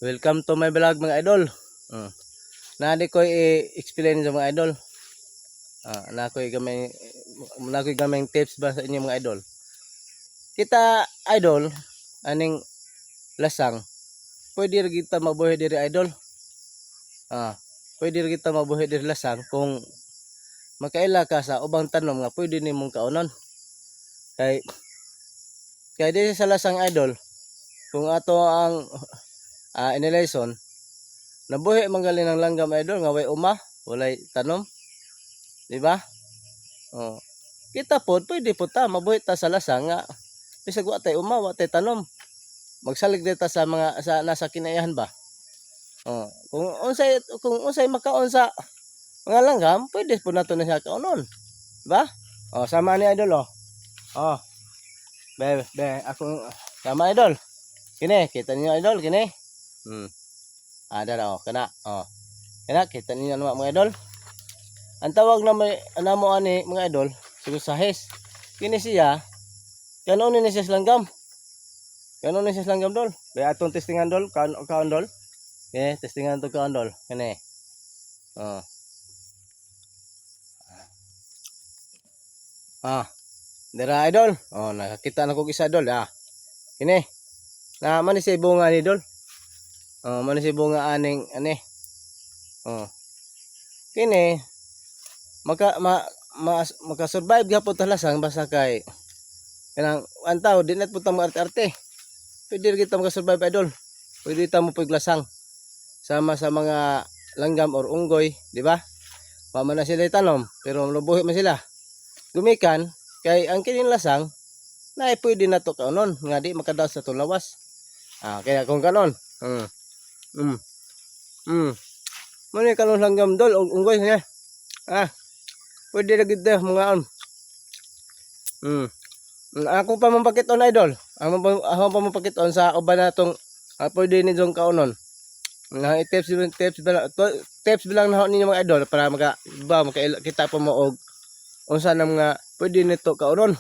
Welcome to my vlog mga idol. Nadi ko i-explain sa mga idol. Nakoy gamay tips ba sa inyo mga idol. Kita idol aning lasang. Pwede ra kita mabuhay diri idol. Pwede ra kita mabuhay diri lasang kung makaila ka sa ubang tanom nga pwede nimong kaunon. Kay diri sa lasang idol, kung ato ang inilation, nabuhi manggali ng langgam idol nga way walay tanom, di ba? Kita pod pwede po ta mabuhi ta sa lasang nga bisag wa tay wa tay tanom. Magsalig dita sa mga nasa kinayahan ba. Kung unsay makaon sa mga langgam, pwede po nato na siya kaunon, di ba? Sama ni idol Be ako sama idol. Kini kita niyo idol kini. Ada kana. Kana kita niyo naman mga idol. Ang tawag na mo ani mga idol, siguro sahis. Kini siya kanon ni siya langgam. Kanon ni siya langgam dol. Be atong testingan dol, kaon dol. Okay, testingan to kaon dol. Kini. Dira idol. Nakakita na ko isa idol. Kini. Na man si bunga ni idol. Man si bunga aning ani. Kini maka-survive gyapon ta lasang basta kay kanang antaw di net putang arte-arte. Pwede kita maka-survive idol. Pwede ta mo paglasang sama sa mga langgam or unggoy, di ba? Pa man na sila tanom, pero lubuhi man sila. Gumikan kay ang kinin lasang na pwede na to kaunon nga di makadaw sa to lawas. Kaya kung kanon. Mani kanon langgam dol unggoy niya. Pwede na gid mga ako pa mapakiton idol. Ako pa mapakiton sa uban natong pwede ni jong kaunon. Nga tips bilang na ninyo mga idol para kita pa mo og unsa na mga pwede nito kaunon.